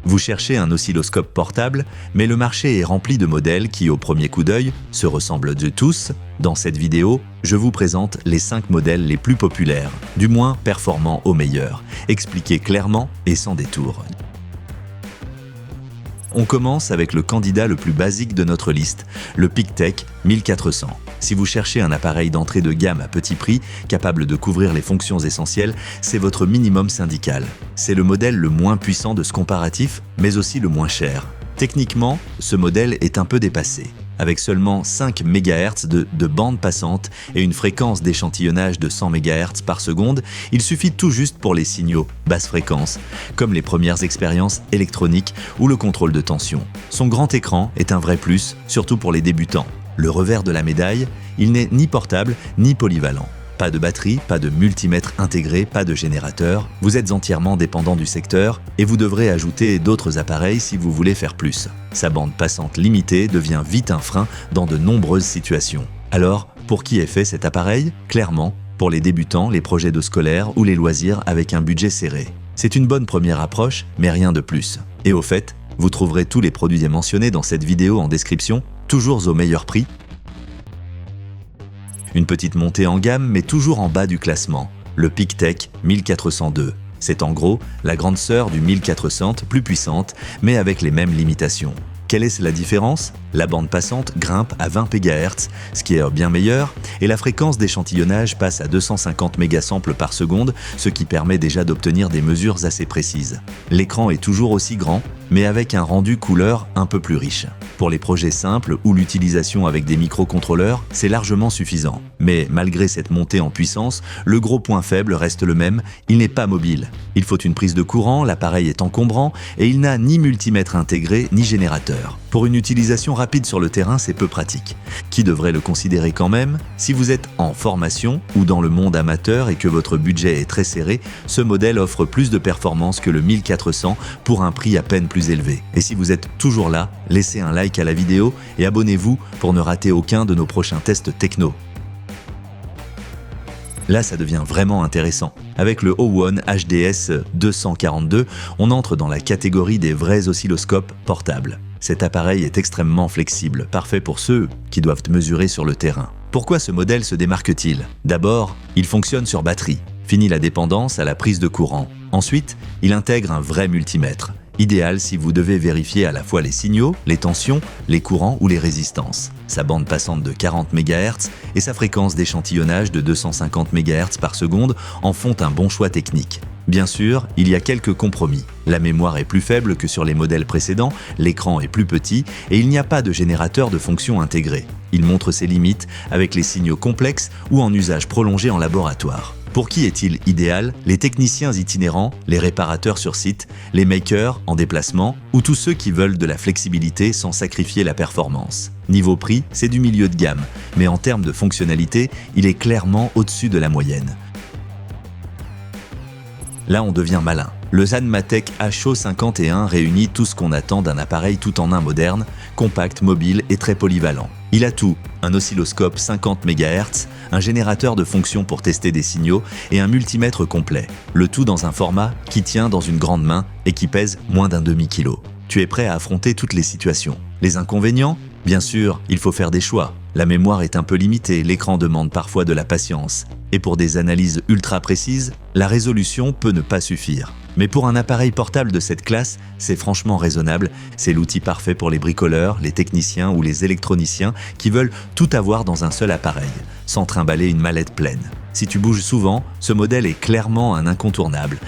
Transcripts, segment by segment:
Vous cherchez un oscilloscope portable, mais le marché est rempli de modèles qui, au premier coup d'œil, se ressemblent de tous. Dans cette vidéo, je vous présente les 5 modèles les plus populaires, du moins performants au meilleur, expliqués clairement et sans détour. On commence avec le candidat le plus basique de notre liste, le PicTech 1400. Si vous cherchez un appareil d'entrée de gamme à petit prix, capable de couvrir les fonctions essentielles, c'est votre minimum syndical. C'est le modèle le moins puissant de ce comparatif, mais aussi le moins cher. Techniquement, ce modèle est un peu dépassé. Avec seulement 5 MHz de bande passante et une fréquence d'échantillonnage de 100 MHz par seconde, il suffit tout juste pour les signaux basse fréquence, comme les premières expériences électroniques ou le contrôle de tension. Son grand écran est un vrai plus, surtout pour les débutants. Le revers de la médaille, il n'est ni portable ni polyvalent. Pas de batterie, pas de multimètre intégré, pas de générateur. Vous êtes entièrement dépendant du secteur et vous devrez ajouter d'autres appareils si vous voulez faire plus. Sa bande passante limitée devient vite un frein dans de nombreuses situations. Alors, pour qui est fait cet appareil? Clairement, pour les débutants, les projets de scolaire ou les loisirs avec un budget serré. C'est une bonne première approche, mais rien de plus. Et au fait, vous trouverez tous les produits mentionnés dans cette vidéo en description, toujours au meilleur prix. Une petite montée en gamme, mais toujours en bas du classement, le PicTech 1402. C'est en gros la grande sœur du 1400, plus puissante, mais avec les mêmes limitations. Quelle est la différence? La bande passante grimpe à 20 MHz, ce qui est bien meilleur, et la fréquence d'échantillonnage passe à 250 mégasamples par seconde, ce qui permet déjà d'obtenir des mesures assez précises. L'écran est toujours aussi grand, mais avec un rendu couleur un peu plus riche. Pour les projets simples ou l'utilisation avec des microcontrôleurs, c'est largement suffisant. Mais malgré cette montée en puissance, le gros point faible reste le même, il n'est pas mobile. Il faut une prise de courant, l'appareil est encombrant et il n'a ni multimètre intégré ni générateur. Pour une utilisation rapide sur le terrain, c'est peu pratique. Qui devrait le considérer quand même? Si vous êtes en formation ou dans le monde amateur et que votre budget est très serré, ce modèle offre plus de performance que le 1400 pour un prix à peine plus élevé. Et si vous êtes toujours là, laissez un like à la vidéo et abonnez-vous pour ne rater aucun de nos prochains tests techno. Là, ça devient vraiment intéressant. Avec le Owon HDS 242, on entre dans la catégorie des vrais oscilloscopes portables. Cet appareil est extrêmement flexible, parfait pour ceux qui doivent mesurer sur le terrain. Pourquoi ce modèle se démarque-t-il? D'abord, il fonctionne sur batterie. Fini la dépendance à la prise de courant. Ensuite, il intègre un vrai multimètre. Idéal si vous devez vérifier à la fois les signaux, les tensions, les courants ou les résistances. Sa bande passante de 40 MHz et sa fréquence d'échantillonnage de 250 MHz par seconde en font un bon choix technique. Bien sûr, il y a quelques compromis. La mémoire est plus faible que sur les modèles précédents, l'écran est plus petit et il n'y a pas de générateur de fonction intégré. Il montre ses limites avec les signaux complexes ou en usage prolongé en laboratoire. Pour qui est-il idéal? Les techniciens itinérants, les réparateurs sur site, les makers en déplacement ou tous ceux qui veulent de la flexibilité sans sacrifier la performance. Niveau prix, c'est du milieu de gamme, mais en termes de fonctionnalité, il est clairement au-dessus de la moyenne. Là, on devient malin. Le Zanmatech HO51 réunit tout ce qu'on attend d'un appareil tout en un moderne, compact, mobile et très polyvalent. Il a tout, un oscilloscope 50 MHz, un générateur de fonctions pour tester des signaux et un multimètre complet. Le tout dans un format qui tient dans une grande main et qui pèse moins d'un demi-kilo. Tu es prêt à affronter toutes les situations. Les inconvénients? Bien sûr, il faut faire des choix. La mémoire est un peu limitée, l'écran demande parfois de la patience. Et pour des analyses ultra précises, la résolution peut ne pas suffire. Mais pour un appareil portable de cette classe, c'est franchement raisonnable. C'est l'outil parfait pour les bricoleurs, les techniciens ou les électroniciens qui veulent tout avoir dans un seul appareil, sans trimballer une mallette pleine. Si tu bouges souvent, ce modèle est clairement un incontournable.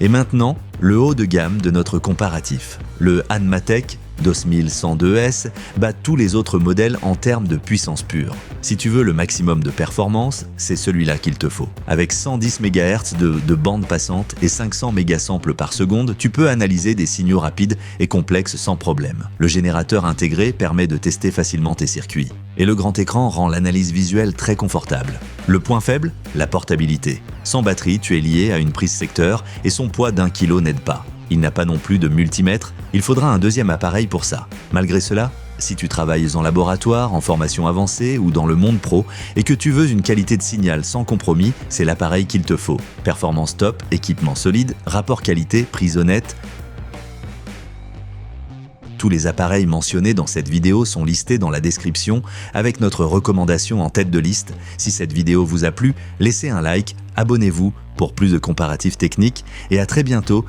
Et maintenant, le haut de gamme de notre comparatif. Le Zanmatech 2102S bat tous les autres modèles en termes de puissance pure. Si tu veux le maximum de performance, c'est celui-là qu'il te faut. Avec 110 MHz de bande passante et 500 mégasamples par seconde, tu peux analyser des signaux rapides et complexes sans problème. Le générateur intégré permet de tester facilement tes circuits. Et le grand écran rend l'analyse visuelle très confortable. Le point faible? La portabilité. Sans batterie, tu es lié à une prise secteur et son poids d'1 kg n'aide pas. Il n'a pas non plus de multimètre, il faudra un deuxième appareil pour ça. Malgré cela, Si tu travailles en laboratoire, en formation avancée ou dans le monde pro et que tu veux une qualité de signal sans compromis, c'est l'appareil qu'il te faut. Performance top, équipement solide, rapport qualité, prise honnête. Tous les appareils mentionnés dans cette vidéo sont listés dans la description avec notre recommandation en tête de liste. Si cette vidéo vous a plu, laissez un like, abonnez-vous pour plus de comparatifs techniques et à très bientôt